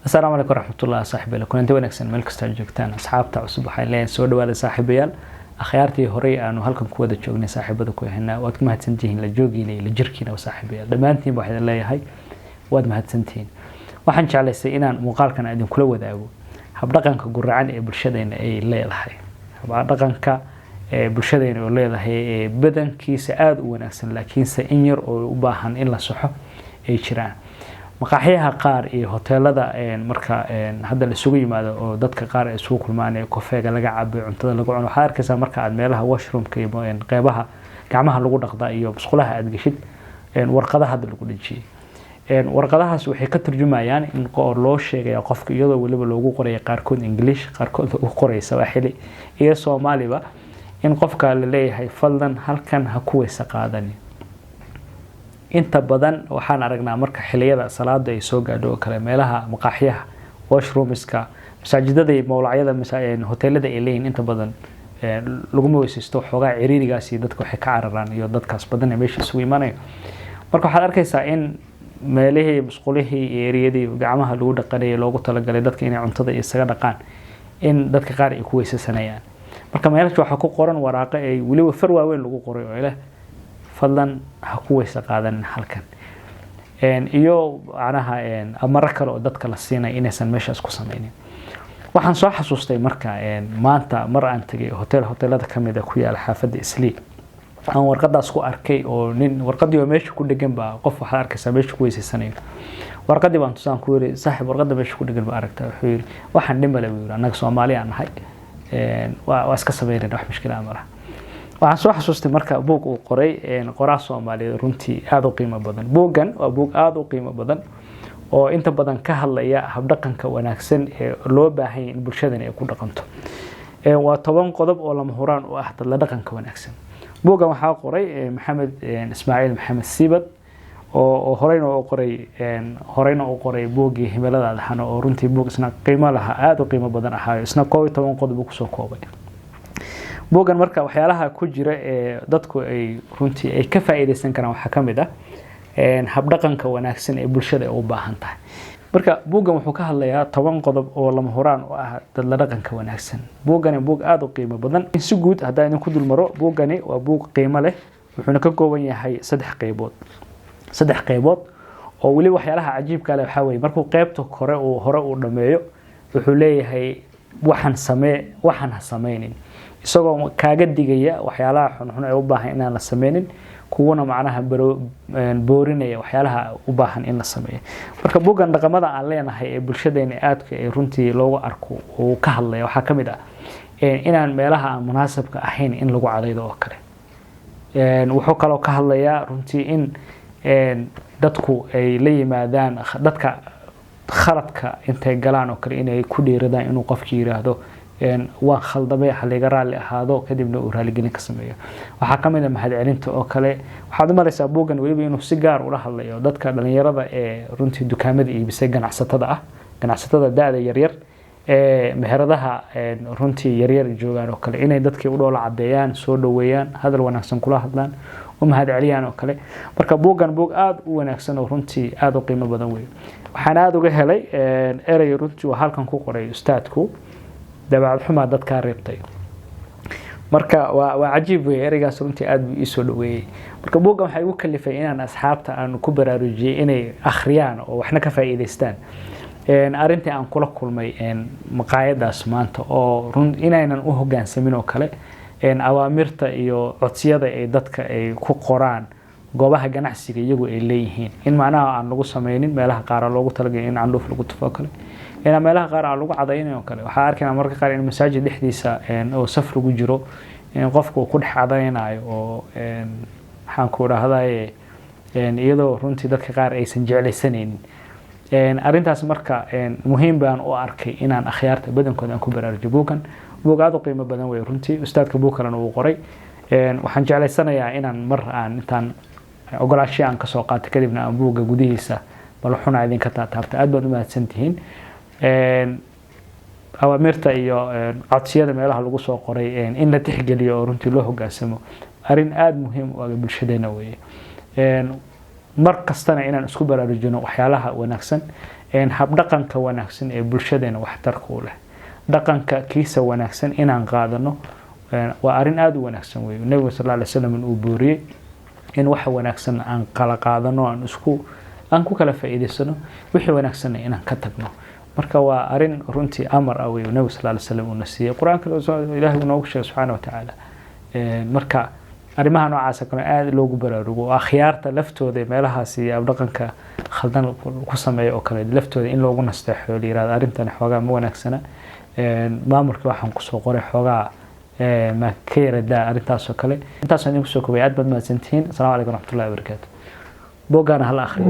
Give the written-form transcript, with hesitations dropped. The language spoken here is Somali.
السلام عليكم ورحمة الله صاحبي لكم أنت ونكسن ملك استاجوكتان أصحاب تعصب حيلين سود وهذا صاحبيال أخيارتي هوري أنا هلكم كودا جوجني صاحبة كوهنا وقت ما هتسنتين لجوجيني لجركينا وصاحبيال دمانتي واحد الله هاي وقت ما هتسنتين وحنش على سينان مقال كان عندهم كل وذاو هبرقن كجرعان برشدين أي الليل هاي هبرقن ك برشدين الليل هاي بدن كيس عاد ونكسن لكن سإنير وباهن إلا صحة أي شران maqaaxiyaha qaar iyo hoteelada marka hadda la sugu yimaado oo dadka qaar ay soo kulmaan ee kafeega laga cabo cuntada lagu cuno waxa arkaysa marka aad meelaha washroomka iyo qeybaha gacmaha lagu dhaqda iyo musqulaha aad gashid warqadaha hadda lagu dhijiyay warqadahaas waxay ka turjumayaan in loo sheegay qofka iyadoo waliba loogu qoray qaarkood English qaarkood u qoray Swahili iyo Soomaaliba in qofka la leeyahay fadlan halkan ha ku weysa qaadani inta badan waxaan aragnaa marka xiliyada salaada ay soo gaadho kala meelaha maqaaxiyaha washroomska masaajidada iyo mawlacyada hoteelada ay leeyihiin inta badan lagu weesaysto xogaa ciriirigaasi dadku waxay ka cararaan iyo dadkaas badan ee meesha isugu imanay marka waxaad arkaysaa in meelihii musqulihii iyo eriyadii gacmaha lagu dhaqanay loogu talagalay dadka inay cuntada isaga dhaqaan in dadka qaar ay ku weesaysanayaan marka meelaha waxa ku qoran waraaqo ay waliba far waaweyn lagu qoray oo ilaa fadlan ha ku weysa qaadan halkan iyo anaha amara kale oo dadka la siinay inaysan meeshaas ku sameeynin waxaan soo xasuustay marka maanta mar aan tagay hoteelada kamid ah ku yaal xaafadda Islii aan warqadaas ku arkay oo nin warqadii oo meesha ku dhagan baa qof waxa arkaysa meesha ku weysaysanay warqadii baan tusaan ku yiri saaxiib warqada meesha ku dhagan baa aragtaa wuxuu yiri waxaan dhimale wiil anaga Soomaali aan nahay waa iska sameeyeen wax mushkil ah malaha waxaan soo xasuustay marka buug uu qoray qoraa Soomaaliyeed runtii aad u qiimo badan buugan waa buug aad u qiimo badan oo inta badan ka hadlaya habdhaqanka wanaagsan ee loo baahan yahay in bulshada ay ku dhaqanto waa 10 qodob oo lama huraan u ah dad dhaqanka wanaagsan buugan waxa qoray Maxamed Ismaaciil Maxamed Siibad oo horeyna u qoray buugii himilada dhaxana oo runtii buug isna qiimo laha aad u qiimo badan ahaa isna 12 qodob ku soo koobay buugan marka waxyaalaha ku jira ee dadku ay runtii ay ka faa'iideysan karaan waxa kamid ah habdhaqanka wanaagsan ee bulshada u baahan tahay marka buugan wuxuu ka hadlayaa 10 qodob oo lama huraan u ah dad la dhaqanka wanaagsan buugani buug aad u qiimo badan si guud haddii aan ku dul maro buugani waa buug qiimo leh wuxuuna ka kooban yahay 3 qaybood oo wali waxyaalaha cajiibka leh waxa weey markuu qaybta hore uu dhameeyo wuxuu leeyahay waxaan ha sameeynin isagoo kaaga digaya waxyaalaha xun ay u baahan inaan la sameeynin kuwana macnaha boorinaya waxyaalaha u baahan in la sameeyo marka buugan dhaqamada aan leenahay ee bulshadeena aadka ay runtii loogu arko oo ka hadlaya waxa kamid ah inaan meelaha aan munaasabka ahayn in lagu cadaydo oo kale wuxuu kaloo ka hadlayaa runtii in dadku ay la yimaadaan dadka khaladka intay galaan oo kale inay ku dheeradaan inuu qofkii yiraahdo waa khaldamay xaliga raali ahaado kadibna uu raali gelin ka sameeyo waxa kamid ah mahad celinta oo kale waxaad maraysaa buugan waliba inuu si gaar u la hadlayo dadka dhalinyarada ee runtii dukaamada iibisay ganacsatada daada yaryar ee meheradaha runtii yaryar joogaan oo kale inay dadkii u dhoola cadeeyaan soo dhaweeyaan hadal wanaagsan kula hadlaan oo mahad celiyaan oo kale marka buugan buug aad u wanaagsan oo runtii aad u qiimo badan weey waxaan aad uga helay eray runtii waa halkan ku qoray ustaadku dabaad xuma dadka reebtay marka waa cajiib weey eraygaas runtii aad ii soo dhaweeyay marka buugan waxa uu kalifay inaan asxaabta aan ku baraarujiyay inay akhriyaan oo waxna ka faa'iideystaan arintii aan kula kulmay maqaayadaas maanta oo inaynan u hoggaansamin oo kale awaamirta iyo codsiyada ay dadka ay ku qoraan goobaha ganacsiga iyagu ay leeyihiin in macnaha aan lagu sameeynin meelaha qaar loogu talagalay in candhuuf lagu tufo kale ina meelaha qaar lagu cadaynayo kale waxa arkayna marka qaar in masaajid dhexdiisa oo saf lagu jiro in qofku ku dhex cadaynayo oo waxaan ku raahday iyadoo runtii dadka qaar aysan jeclaysanaynin arintaas marka muhiim baan u arkay inaan akhyaarta badankooda aan ku baraarujiyo buug aad u qiimo badan way runtii ustaadka buug kalena uu qoray waxaan jeclaysanayaa inaan mar aan intaan ogolaashiyo aan ka soo qaato kadibna aan buugga gudihiisa bal xuna idinka taabta aad baad u mahadsantihiin awaamirta iyo codsiyada meelaha lagu soo qoray in la tixgeliyo oo runtii loo hoggaansamo arin aad muhiim u ah bulshadeena weeye mar kastana inaan isku baraarujino waxyaalaha wanaagsan habdhaqanka wanaagsan ee bulshadeena waxtarka u leh dhaqanka kiisa wanaagsan inaan qaadano waa arin aad u wanaagsan weey nabiga sallallahu alayhi wasallam uu booriyay in wax wanaagsan aan kala qaadano aan ku kala faa'iideysano wixii wanaagsan inaan ka tagno marka waa arin runtii amar ah weey nabiga sallallahu alayhi wasallam uu nasiiyay quraanka ilaahay uu noogu sheegay subhanahu wa ta'ala marka arimaha noocaas ah aad loogu baraarugo akhyaarta laftooda meelahaas iyo dhaqanka khaldan ku sameeyo oo kale laftooda in loogu nasteexo liiraad arintan xoogaa ma wanaagsana maamulka waxaan ku soo qoray xoogaa ما كير دا أرنتاسو كله أنتاسو نيمسو كوي أدبر ما سنتين السلام عليكم ورحمة الله وبركاته بوجانا هلا آخر